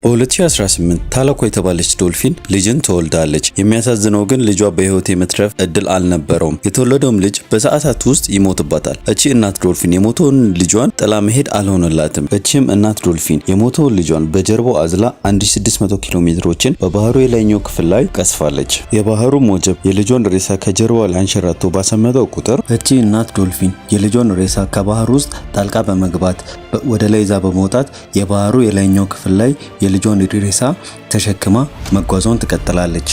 በ2018 ታላኳ የተባለች ዶልፊን ልጅን ትወልዳለች። የሚያሳዝነው ግን ልጇ በህይወት የመትረፍ እድል አልነበረውም። የተወለደውም ልጅ በሰዓታት ውስጥ ይሞትባታል። እቺ እናት ዶልፊን የሞተውን ልጇን ጥላ መሄድ አልሆነላትም። እቺም እናት ዶልፊን የሞተውን ልጇን በጀርባው አዝላ 1600 ኪሎ ሜትሮችን በባህሩ የላይኛው ክፍል ላይ ቀስፋለች። የባህሩ ሞጀብ የልጇን ሬሳ ከጀርባዋ ላይ አንሸራቶ ባሰመጠው ቁጥር እቺ እናት ዶልፊን የልጇን ሬሳ ከባህር ውስጥ ጣልቃ በመግባት ወደ ላይ ይዛ በመውጣት የባህሩ የላይኛው ክፍል ላይ የልጇን ሬሳ ተሸክማ መጓዟን ትቀጥላለች።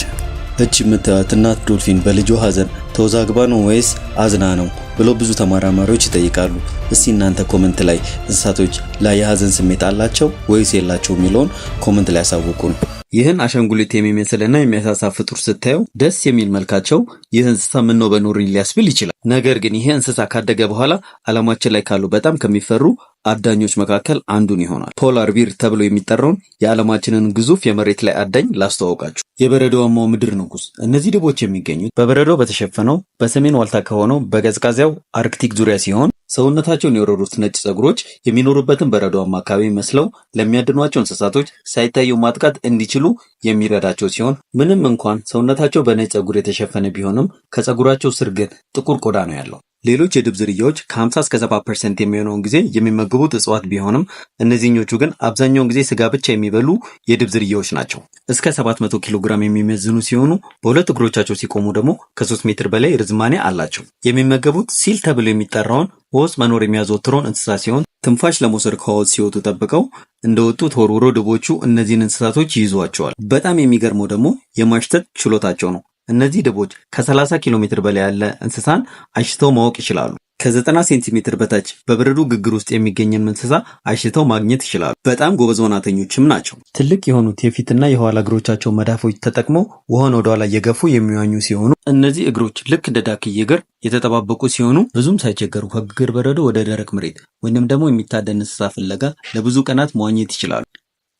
እቺ የምታዩት እናት ዶልፊን በልጇ ሀዘን ተወዛግባ ነው ወይስ አዝና ነው ብሎ ብዙ ተመራማሪዎች ይጠይቃሉ። እስቲ እናንተ ኮሜንት ላይ እንስሳቶች ላይ የሀዘን ስሜት አላቸው ወይስ የላቸው የሚለውን ኮሜንት ላይ ያሳውቁን። ይህን አሻንጉሊት የሚመስልና የሚያሳሳ ፍጡር ስታዩ ደስ የሚል መልካቸው ይህ እንስሳ ምን ነው በኖር ሊያስብል ይችላል። ነገር ግን ይሄ እንስሳ ካደገ በኋላ ዓለማችን ላይ ካሉ በጣም ከሚፈሩ አዳኞች መካከል አንዱን ይሆናል። ፖላር ቢር ተብሎ የሚጠራውን የዓለማችንን ግዙፍ የመሬት ላይ አዳኝ ላስተዋውቃችሁ። የበረዶማው ምድር ንጉስ። እነዚህ ድቦች የሚገኙት በበረዶ በተሸፈነው በሰሜን ዋልታ ከሆነው በቀዝቃዛው አርክቲክ ዙሪያ ሲሆን ሰውነታቸውን የወረሩት ነጭ ጸጉሮች የሚኖሩበትን በረዶማ አካባቢ መስለው ለሚያድኗቸው እንስሳቶች ሳይታዩ ማጥቃት እንዲችሉ የሚረዳቸው ሲሆን ምንም እንኳን ሰውነታቸው በነጭ ጸጉር የተሸፈነ ቢሆንም ከጸጉራቸው ስር ግን ጥቁር ቆዳ ነው ያለው። ሌሎች የድብ ዝርያዎች ከ50 እስከ 70% የሚሆነውን ጊዜ የሚመገቡት እጽዋት ቢሆንም እነዚህኞቹ ግን አብዛኛውን ጊዜ ስጋ ብቻ የሚበሉ የድብ ዝርያዎች ናቸው። እስከ 700 ኪሎ ግራም የሚመዝኑ ሲሆኑ በሁለት እግሮቻቸው ሲቆሙ ደግሞ ከ3 ሜትር በላይ ርዝማኔ አላቸው። የሚመገቡት ሲል ተብሎ የሚጠራውን በውስጥ መኖር የሚያዘወትረውን እንስሳ ሲሆን ትንፋሽ ለመውሰድ ከውስጥ ሲወጡ ጠብቀው እንደወጡ ተወርውሮ ድቦቹ እነዚህን እንስሳቶች ይይዟቸዋል። በጣም የሚገርመው ደግሞ የማሽተት ችሎታቸው ነው። እነዚህ ድቦች ከ30 ኪሎ ሜትር በላይ ያለ እንስሳን አሽተው ማወቅ ይችላሉ። ከ90 ሴንቲሜትር በታች በበረዶ ግግር ውስጥ የሚገኝን እንስሳ አሽተው ማግኘት ይችላሉ። በጣም ጎበዝ ዋናተኞችም ናቸው። ትልቅ የሆኑት የፊትና የኋላ እግሮቻቸው መዳፎች ተጠቅመው ውሃን ወደ ኋላ እየገፉ የሚዋኙ ሲሆኑ እነዚህ እግሮች ልክ እንደ ዳክዬ እግር የተጠባበቁ ሲሆኑ ብዙም ሳይቸገሩ ከግግር በረዶ ወደ ደረቅ መሬት ወይንም ደግሞ የሚታደን እንስሳ ፍለጋ ለብዙ ቀናት መዋኘት ይችላሉ።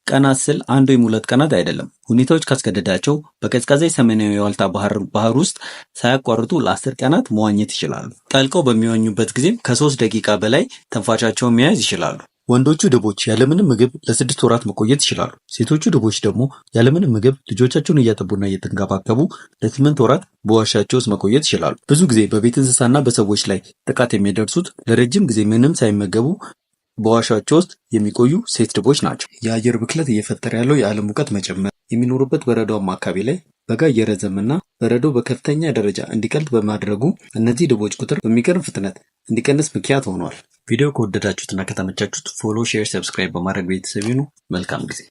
ቀናት ስል አንድ ወይም ሁለት ቀናት አይደለም። ሁኔታዎች ካስገደዳቸው በቀዝቃዛ ሰሜናዊ የዋልታ ባህር ውስጥ ሳያቋርጡ ለ10 ቀናት መዋኘት ይችላሉ። ጠልቀው በሚዋኙበት ጊዜም ከ3 ደቂቃ በላይ ተንፋሻቸውን መያዝ ይችላሉ። ወንዶቹ ድቦች ያለምንም ምግብ ለ6 ወራት መቆየት ይችላሉ። ሴቶቹ ድቦች ደግሞ ያለምንም ምግብ ልጆቻቸውን እያጠቡና እየተንከባከቡ ለ8 ወራት በዋሻቸው ውስጥ መቆየት ይችላሉ። ብዙ ጊዜ በቤት እንስሳና በሰዎች ላይ ጥቃት የሚደርሱት ለረጅም ጊዜ ምንም ሳይመገቡ በዋሻቸው ውስጥ የሚቆዩ ሴት ድቦች ናቸው። የአየር ብክለት እየፈጠረ ያለው የዓለም ሙቀት መጨመር የሚኖሩበት በረዶማ አካባቢ ላይ በጋ እየረዘመና በረዶ በከፍተኛ ደረጃ እንዲቀልጥ በማድረጉ እነዚህ ድቦች ቁጥር በሚገርም ፍጥነት እንዲቀንስ ምክንያት ሆኗል። ቪዲዮ ከወደዳችሁትና ከተመቻችሁት ፎሎ፣ ሼር፣ ሰብስክራይብ በማድረግ ቤተሰብ ይሁኑ። መልካም ጊዜ።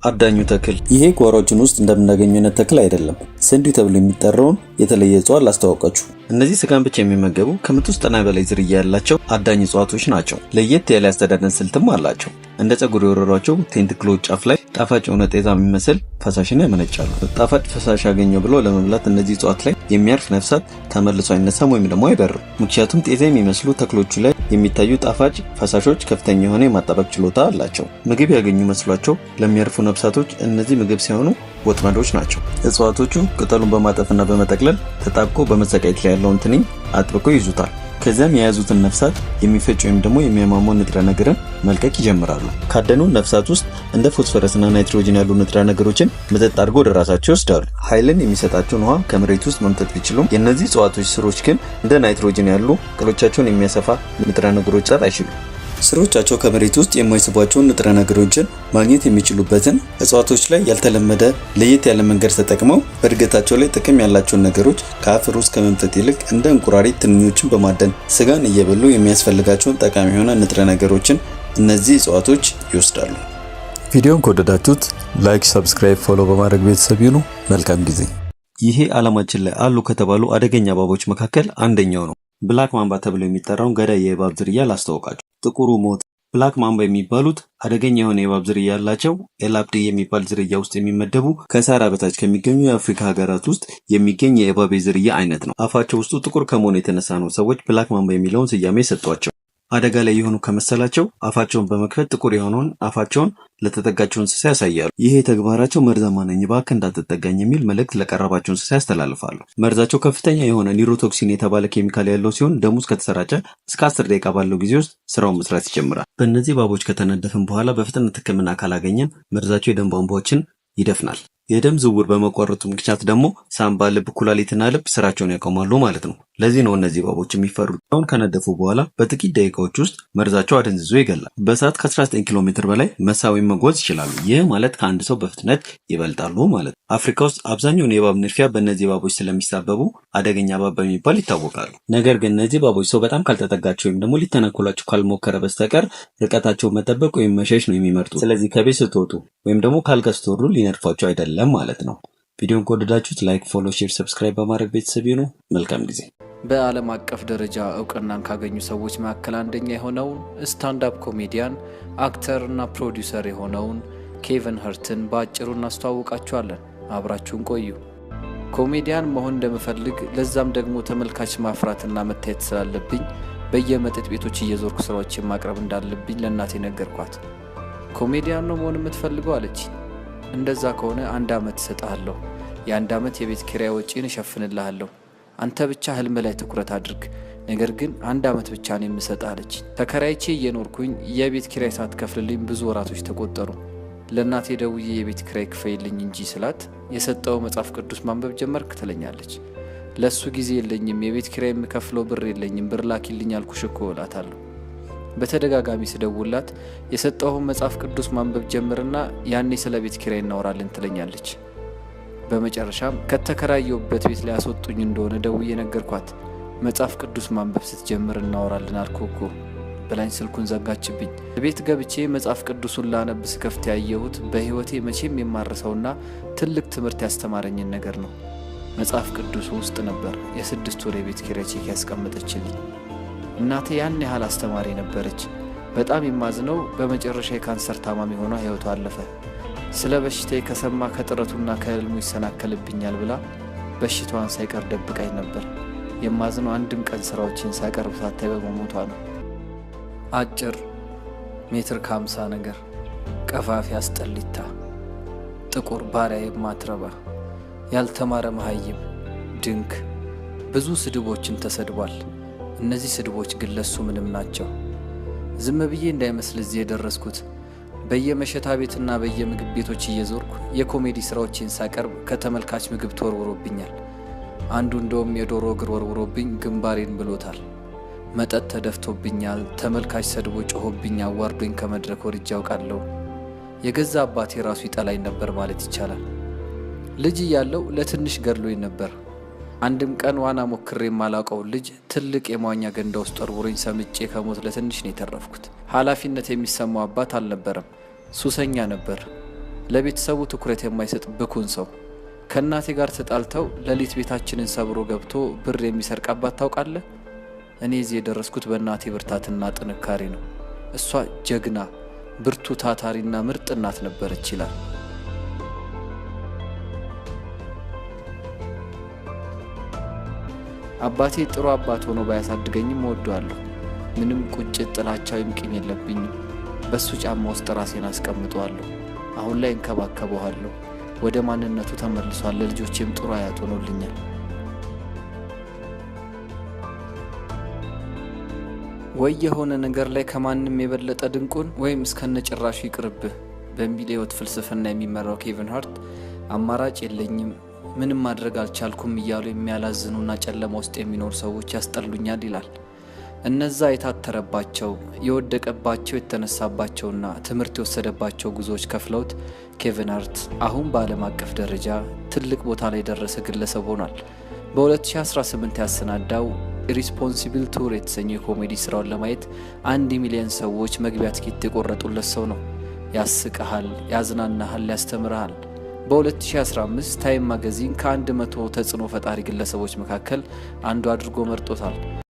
አዳኙ ተክል። ይሄ ጓሮአችን ውስጥ እንደምናገኘው አይነት ተክል አይደለም። ስንዴ ተብሎ የሚጠራውን የተለየ እጽዋት ላስተዋውቃችሁ። እነዚህ ስጋን ብቻ የሚመገቡ ከ190 በላይ ዝርያ ያላቸው አዳኝ እጽዋቶች ናቸው። ለየት ያለ አስተዳደን ስልትም አላቸው። እንደ ጸጉር የወረሯቸው ቴንትክሎች ጫፍ ላይ ጣፋጭ የሆነ ጤዛ የሚመስል ፈሳሽን ያመነጫሉ። ጣፋጭ ፈሳሽ ያገኘው ብሎ ለመብላት እነዚህ እጽዋት ላይ የሚያርፍ ነፍሳት ተመልሶ አይነሳም ወይም ደግሞ አይበርም። ምክንያቱም ጤዛ የሚመስሉ ተክሎቹ ላይ የሚታዩ ጣፋጭ ፈሳሾች ከፍተኛ የሆነ የማጣበቅ ችሎታ አላቸው። ምግብ ያገኙ መስሏቸው ለሚያርፉ ነፍሳቶች እነዚህ ምግብ ሳይሆኑ ወጥመዶች ናቸው። እጽዋቶቹ ቅጠሉን በማጠፍና በመጠቅለል ተጣብቆ በመሰቃየት ላይ ያለውን ትንኝ አጥብቀው ይዙታል። ከዚያም የያዙትን ነፍሳት የሚፈጭ ወይም ደግሞ የሚያሟሟ ንጥረ ነገርን መልቀቅ ይጀምራሉ። ካደኑ ነፍሳት ውስጥ እንደ ፎስፈረስና ናይትሮጅን ያሉ ንጥረ ነገሮችን መጠጥ አድርገው ወደ ራሳቸው ይወስዳሉ። ኃይልን የሚሰጣቸውን ውሃ ከመሬት ውስጥ መምጠጥ ቢችሉም የእነዚህ እጽዋቶች ስሮች ግን እንደ ናይትሮጅን ያሉ ቅጠሎቻቸውን የሚያሰፋ ንጥረ ነገሮች አይችሉም። ስሮቻቸው ከመሬት ውስጥ የማይስቧቸውን ንጥረ ነገሮችን ማግኘት የሚችሉበትን እጽዋቶች ላይ ያልተለመደ ለየት ያለ መንገድ ተጠቅመው በእድገታቸው ላይ ጥቅም ያላቸውን ነገሮች ከአፈር ውስጥ ከመምጠጥ ይልቅ እንደ እንቁራሪት ትንኞችን በማደን ስጋን እየበሉ የሚያስፈልጋቸውን ጠቃሚ የሆነ ንጥረ ነገሮችን እነዚህ እጽዋቶች ይወስዳሉ። ቪዲዮን ከወደዳችሁት ላይክ፣ ሰብስክራይብ፣ ፎሎ በማድረግ ቤተሰብ ይሁኑ። መልካም ጊዜ። ይሄ ዓለማችን ላይ አሉ ከተባሉ አደገኛ እባቦች መካከል አንደኛው ነው። ብላክ ማምባ ተብሎ የሚጠራውን ገዳይ የእባብ ዝርያ ላስተዋውቃችሁ። ጥቁሩ ሞት። ብላክ ማምባ የሚባሉት አደገኛ የሆነ የእባብ ዝርያ ያላቸው ኤላፕዲ የሚባል ዝርያ ውስጥ የሚመደቡ ከሳራ በታች ከሚገኙ የአፍሪካ ሀገራት ውስጥ የሚገኝ የእባብ ዝርያ አይነት ነው። አፋቸው ውስጡ ጥቁር ከመሆኑ የተነሳ ነው ሰዎች ብላክ ማምባ የሚለውን ስያሜ ሰጧቸው። አደጋ ላይ የሆኑ ከመሰላቸው አፋቸውን በመክፈት ጥቁር የሆነውን አፋቸውን ለተጠጋቸው እንስሳ ያሳያሉ። ይሄ ተግባራቸው መርዛማ ነኝ እባክህ እንዳትጠጋኝ የሚል መልእክት ለቀረባቸው እንስሳ ያስተላልፋሉ። መርዛቸው ከፍተኛ የሆነ ኒውሮቶክሲን የተባለ ኬሚካል ያለው ሲሆን ደም ውስጥ ከተሰራጨ እስከ 10 ደቂቃ ባለው ጊዜ ውስጥ ስራውን መስራት ይጀምራል። በእነዚህ እባቦች ከተነደፍን በኋላ በፍጥነት ሕክምና ካላገኘን መርዛቸው የደም ቧንቧዎችን ይደፍናል። የደም ዝውውር በመቋረጡ ምክንያት ደግሞ ሳምባ፣ ልብ፣ ኩላሊትና ልብ ስራቸውን ያቆማሉ ማለት ነው። ለዚህ ነው እነዚህ እባቦች የሚፈሩት። አሁን ከነደፉ በኋላ በጥቂት ደቂቃዎች ውስጥ መርዛቸው አደንዝዞ ይገላል። በሰዓት ከ19 ኪሎ ሜትር በላይ መሳብ መጓዝ ይችላሉ። ይህ ማለት ከአንድ ሰው በፍጥነት ይበልጣሉ ማለት ነው። አፍሪካ ውስጥ አብዛኛውን የእባብ ንድፊያ በእነዚህ እባቦች ስለሚሳበቡ አደገኛ እባብ በሚባል ይታወቃሉ። ነገር ግን እነዚህ እባቦች ሰው በጣም ካልተጠጋቸው ወይም ደግሞ ሊተናኮላቸው ካልሞከረ በስተቀር ርቀታቸውን መጠበቅ ወይም መሸሽ ነው የሚመርጡት። ስለዚህ ከቤት ስትወጡ ወይም ደግሞ ካልጋ ስትወርዱ ሊነድፏቸው አይደለም ማለት ነው። ቪዲዮን ከወደዳችሁት ላይክ፣ ፎሎ፣ ሼር፣ ሰብስክራይብ በማድረግ ቤተሰብ ይሁኑ። መልካም ጊዜ። በዓለም አቀፍ ደረጃ እውቅናን ካገኙ ሰዎች መካከል አንደኛ የሆነውን ስታንዳፕ ኮሜዲያን አክተር እና ፕሮዲውሰር የሆነውን ኬቪን ሃርትን በአጭሩ እናስተዋውቃችኋለን። አብራችሁን ቆዩ። ኮሜዲያን መሆን እንደምፈልግ ለዛም ደግሞ ተመልካች ማፍራትና መታየት ስላለብኝ በየመጠጥ ቤቶች እየዞርኩ ስራዎችን ማቅረብ እንዳለብኝ ለእናቴ ነገርኳት። ኮሜዲያን ነው መሆን የምትፈልገው አለች። እንደዛ ከሆነ 1 ዓመት እሰጥሃለሁ። የ1 ዓመት የቤት ኪራይ ወጪን እሸፍንልሃለሁ። አንተ ብቻ ህልም ላይ ትኩረት አድርግ። ነገር ግን 1 ዓመት ብቻ ነው የምሰጥህ አለች። ተከራይቼ እየኖርኩኝ የቤት ኪራይ ሳትከፍልልኝ ብዙ ወራቶች ተቆጠሩ። ለእናቴ ደውዬ የቤት ኪራይ ክፈይልኝ እንጂ ስላት የሰጠው መጽሐፍ ቅዱስ ማንበብ ጀመርክ ትለኛለች። ለሱ ጊዜ የለኝም፣ የቤት ኪራይ የምከፍለው ብር የለኝም፣ ብር ላኪልኝ አልኩሽ እኮ እላታለሁ። በተደጋጋሚ ስደውላት የሰጠውን መጽሐፍ ቅዱስ ማንበብ ጀምርና ያኔ ስለ ቤት ኪራይ እናወራለን ትለኛለች። በመጨረሻም ከተከራየውበት ቤት ላይ ያስወጡኝ እንደሆነ ደውዬ ነገርኳት። መጽሐፍ ቅዱስ ማንበብ ስትጀምር እናወራለን አልኩህ ብላኝ ስልኩን ዘጋችብኝ። ቤት ገብቼ መጽሐፍ ቅዱሱን ላነብ ስከፍት ያየሁት በህይወቴ መቼም የማረሰውና ትልቅ ትምህርት ያስተማረኝን ነገር ነው። መጽሐፍ ቅዱሱ ውስጥ ነበር የ6 ወር የቤት ኪራይ ቼክ ያስቀመጠችልኝ። እናቴ ያን ያህል አስተማሪ ነበረች። በጣም የማዝነው በመጨረሻ የካንሰር ታማሚ ሆኗ ህይወቷ አለፈ። ስለ በሽታዬ ከሰማ ከጥረቱና ከህልሙ ይሰናከልብኛል ብላ በሽታዋን ሳይቀር ደብቃኝ ነበር። የማዝነው አንድም ቀን ስራዎችን ሳቀርብ ሳታይ በመሞቷ ነው። አጭር ሜትር ከ50 ነገር፣ ቀፋፊ አስጠሊታ፣ ጥቁር ባሪያ የማትረባ ያልተማረ መሃይም፣ ድንክ፣ ብዙ ስድቦችን ተሰድቧል። እነዚህ ስድቦች ግን ለሱ ምንም ናቸው። ዝም ብዬ እንዳይመስል እዚህ የደረስኩት በየመሸታ ቤትና በየምግብ ቤቶች እየዞርኩ የኮሜዲ ስራዎችን ሳቀርብ ከተመልካች ምግብ ተወርውሮብኛል። አንዱ እንደውም የዶሮ እግር ወርውሮብኝ ግንባሬን ብሎታል። መጠጥ ተደፍቶብኛል። ተመልካች ሰድቦ ጮሆብኝ አዋርዶኝ ከመድረክ ወርጄ አውቃለሁ። የገዛ አባቴ ራሱ ይጠላኝ ነበር ማለት ይቻላል። ልጅ እያለሁ ለትንሽ ገድሎኝ ነበር። አንድም ቀን ዋና ሞክሬ የማላውቀው ልጅ ትልቅ የመዋኛ ገንዳ ውስጥ ወርውሮኝ ሰምጬ ከሞት ለትንሽ ነው የተረፍኩት። ኃላፊነት የሚሰማው አባት አልነበረም። ሱሰኛ ነበር። ለቤተሰቡ ትኩረት የማይሰጥ ብኩን ሰው። ከእናቴ ጋር ተጣልተው ሌሊት ቤታችንን ሰብሮ ገብቶ ብር የሚሰርቅ አባት ታውቃለህ? እኔ እዚህ የደረስኩት በእናቴ ብርታትና ጥንካሬ ነው። እሷ ጀግና፣ ብርቱ፣ ታታሪና ምርጥ እናት ነበረች ይላል። አባቴ ጥሩ አባት ሆኖ ባያሳድገኝም እወደዋለሁ። ምንም ቁጭት፣ ጥላቻ ወይም ቂም የለብኝም። በሱ ጫማ ውስጥ ራሴን አስቀምጠዋለሁ። አሁን ላይ እንከባከበዋለሁ። ወደ ማንነቱ ተመልሷል። ለልጆቼም ጥሩ አያት ሆኖልኛል። ወይ የሆነ ነገር ላይ ከማንም የበለጠ ድንቁን ወይም እስከነጭራሹ ይቅርብህ በሚል የህይወት ፍልስፍና የሚመራው ኬቪን ሃርት አማራጭ የለኝም፣ ምንም ማድረግ አልቻልኩም እያሉ የሚያላዝኑና ጨለማ ውስጥ የሚኖሩ ሰዎች ያስጠሉኛል ይላል። እነዛ የታተረባቸው፣ የወደቀባቸው፣ የተነሳባቸውና ትምህርት የወሰደባቸው ጉዞዎች ከፍለውት ኬቪን ሃርት አሁን በዓለም አቀፍ ደረጃ ትልቅ ቦታ ላይ የደረሰ ግለሰብ ሆኗል። በ2018 ያሰናዳው ኢሪስፖንሲብል ቱር የተሰኘው የኮሜዲ ስራውን ለማየት 1 ሚሊዮን ሰዎች መግቢያ ትኬት የቆረጡለት ሰው ነው። ያስቀሃል፣ ያዝናናሃል፣ ያስተምርሃል። በ2015 ታይም ማጋዚን ከ100 ተጽዕኖ ፈጣሪ ግለሰቦች መካከል አንዱ አድርጎ መርጦታል።